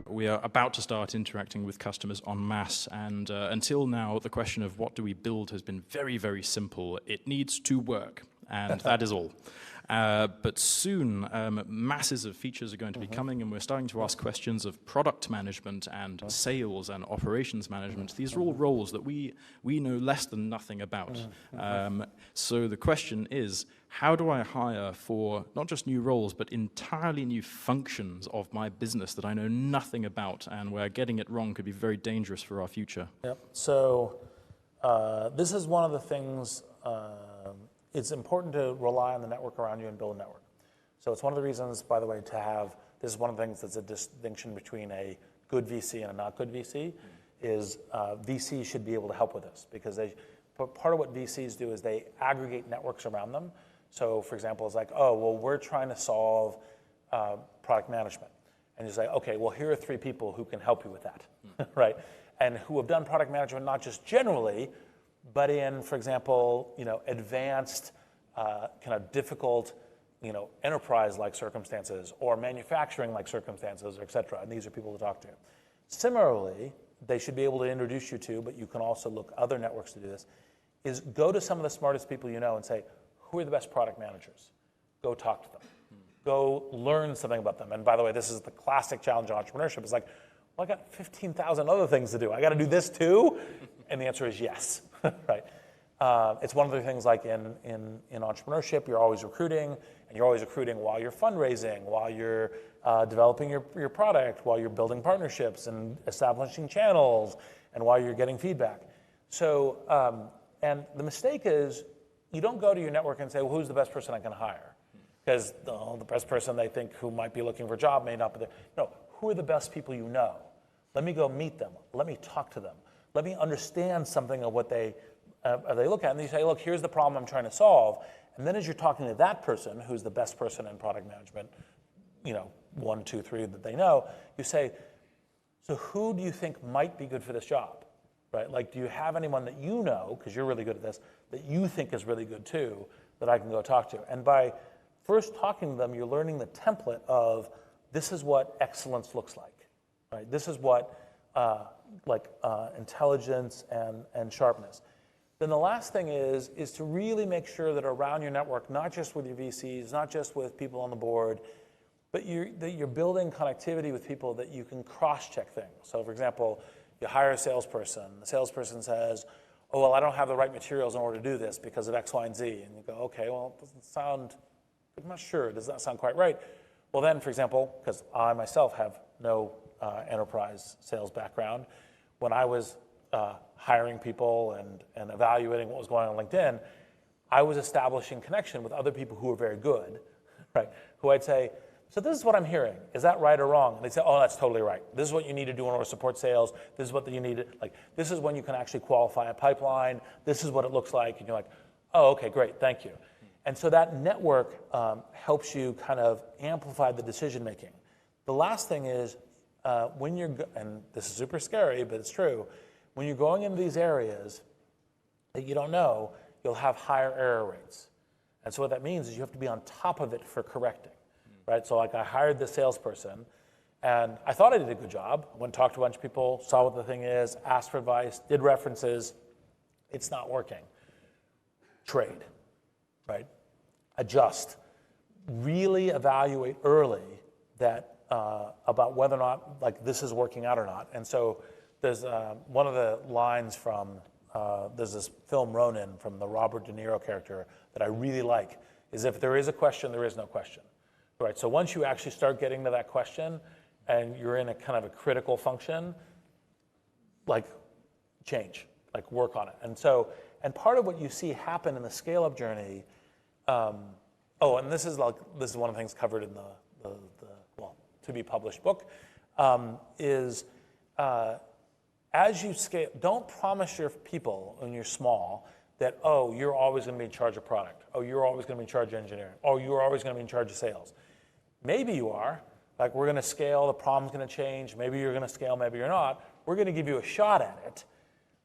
we are about to start interacting with customers en masse, and until now, the question of what do we build has been very, very simple. It needs to work, and that is all. But soon, masses of features are going to be coming, and we're starting to ask questions of product management and sales and operations management. These are all roles that we know less than nothing about. So the question is, how do I hire for not just new roles, but entirely new functions of my business that I know nothing about, and where getting it wrong could be very dangerous for our future? Yep. So this is one of the things. It's important to rely on the network around you and build a network. So it's one of the reasons, by the way, this is one of the things that's a distinction between a good VC and a not good VC, is VCs should be able to help with this, because part of what VCs do is they aggregate networks around them. So for example, it's like, oh, well, we're trying to solve product management. And you say, okay, well, here are 3 people who can help you with that, right? And who have done product management not just generally, but in, for example, advanced, kind of difficult, enterprise-like circumstances or manufacturing-like circumstances, et cetera. And these are people to talk to. Similarly, they should be able to introduce you to, but you can also look other networks to do this, is go to some of the smartest people you know and say, who are the best product managers? Go talk to them. Go learn something about them. And by the way, this is the classic challenge in entrepreneurship. It's like, well, I got 15,000 other things to do. I got to do this too? And the answer is yes. Right? It's one of the things like in entrepreneurship, you're always recruiting, and you're always recruiting while you're fundraising, while you're developing your product, while you're building partnerships and establishing channels, and while you're getting feedback. So, and the mistake is you don't go to your network and say, well, who's the best person I can hire? Because the best person they think who might be looking for a job may not be there. No, who are the best people you know? Let me go meet them. Let me talk to them. Let me understand something of what they look at. And you say, look, here's the problem I'm trying to solve. And then as you're talking to that person, who's the best person in product management, 1, 2, 3 that they know, you say, so who do you think might be good for this job? Right? Like, do you have anyone that you know, because you're really good at this, that you think is really good too, that I can go talk to? And by first talking to them, you're learning the template of this is what excellence looks like. Right? This is what intelligence and sharpness. Then the last thing is to really make sure that around your network, not just with your VCs, not just with people on the board, but that you're building connectivity with people that you can cross-check things. So for example, you hire a salesperson. The salesperson says, oh, well, I don't have the right materials in order to do this because of X, Y, and Z. And you go, okay, well, it doesn't sound, I'm not sure, does that sound quite right? Well then, for example, because I myself have no enterprise sales background, when I was hiring people and evaluating what was going on LinkedIn, I was establishing connection with other people who were very good, right? Who I'd say, so this is what I'm hearing. Is that right or wrong? And they'd say, oh, that's totally right. This is what you need to do in order to support sales. This is what you need to, this is when you can actually qualify a pipeline. This is what it looks like. And you're like, oh, okay, great, thank you. And so that network helps you kind of amplify the decision making. The last thing is, and this is super scary, but it's true, when you're going into these areas that you don't know, you'll have higher error rates. And so what that means is you have to be on top of it for correcting, right? So like I hired this salesperson, and I thought I did a good job. I went and talked to a bunch of people, saw what the thing is, asked for advice, did references. It's not working. Trade, right? Adjust. Really evaluate early that about whether or not this is working out or not. And so there's one of the lines from, there's this film Ronin from the Robert De Niro character that I really like, is if there is a question, there is no question. Right? So once you actually start getting to that question and you're in a kind of a critical function, change, work on it. And part of what you see happen in the scale-up journey, and this is one of the things covered in the to-be-published book, is as you scale, don't promise your people when you're small that, oh, you're always going to be in charge of product. Oh, you're always going to be in charge of engineering. Oh, you're always going to be in charge of sales. Maybe you are. We're going to scale, the problem's going to change. Maybe you're going to scale, maybe you're not. We're going to give you a shot at it.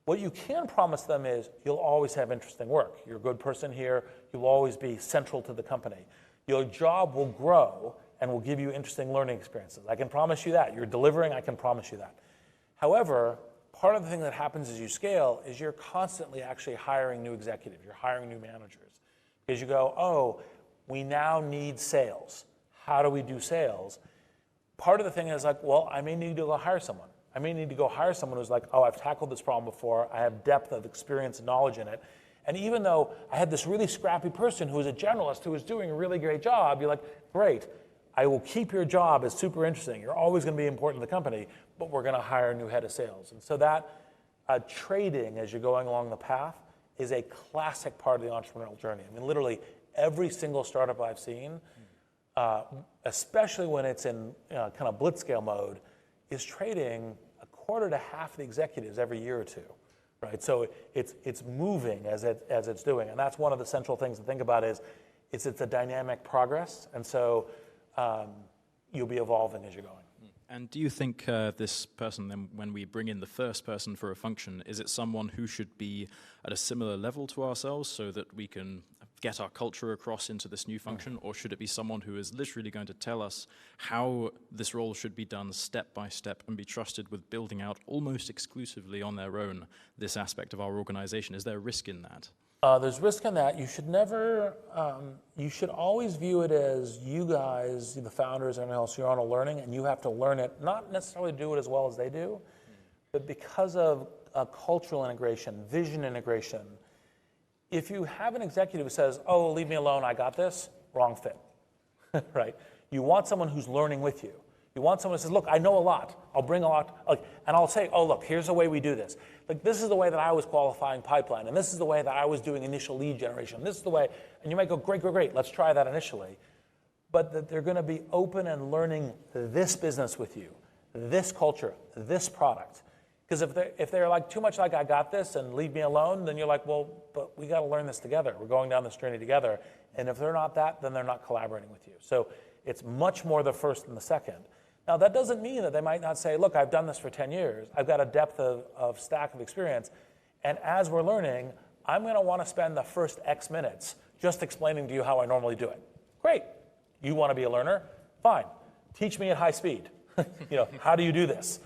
What you can promise them is you'll always have interesting work. You're a good person here. You'll always be central to the company. Your job will grow and will give you interesting learning experiences. I can promise you that. You're delivering, I can promise you that. However, part of the thing that happens as you scale is you're constantly actually hiring new executives, you're hiring new managers. Because you go, oh, we now need sales. How do we do sales? Part of the thing is like, well, I may need to go hire someone. I may need to go hire someone who's like, oh, I've tackled this problem before, I have depth of experience and knowledge in it. And even though I had this really scrappy person who was a generalist who was doing a really great job, you're like, great, I will keep your job, it's super interesting. You're always going to be important to the company, but we're going to hire a new head of sales. And so that trading as you're going along the path is a classic part of the entrepreneurial journey. I mean, literally every single startup I've seen, especially when it's in kind of blitzscale mode, is trading a quarter to half the executives every year or two, right? So it's moving as it's doing, and that's one of the central things to think about is it's a dynamic progress, and so you'll be evolving as you're going. And do you think this person, then, when we bring in the first person for a function, is it someone who should be at a similar level to ourselves so that we can get our culture across into this new function, or should it be someone who is literally going to tell us how this role should be done step by step and be trusted with building out almost exclusively on their own this aspect of our organization? Is there a risk in that? There's risk in that. You should never, you should always view it as you guys, the founders and everyone else, you're on a learning and you have to learn it, not necessarily do it as well as they do, but because of cultural integration, vision integration. If you have an executive who says, oh, leave me alone, I got this, wrong fit, right? You want someone who's learning with you. You want someone who says, look, I know a lot. I'll bring a lot, and I'll say, oh, look, here's the way we do this. Like, this is the way that I was qualifying pipeline, and this is the way that I was doing initial lead generation. This is the way, and you might go, great, great, great, let's try that initially. But that they're going to be open and learning this business with you, this culture, this product. Because if they're like too much like, I got this, and leave me alone, then you're like, well, but we got to learn this together. We're going down this journey together. And if they're not that, then they're not collaborating with you. So it's much more the first than the second. Now, that doesn't mean that they might not say, look, I've done this for 10 years. I've got a depth of stack of experience. And as we're learning, I'm going to want to spend the first X minutes just explaining to you how I normally do it. Great. You want to be a learner? Fine. Teach me at high speed. How do you do this?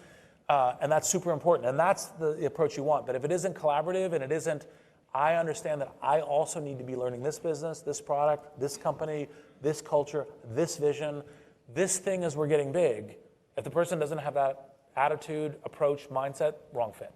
And that's super important. And that's the approach you want. But if it isn't collaborative and it isn't, I understand that I also need to be learning this business, this product, this company, this culture, this vision, this thing as we're getting big. If the person doesn't have that attitude, approach, mindset, wrong fit.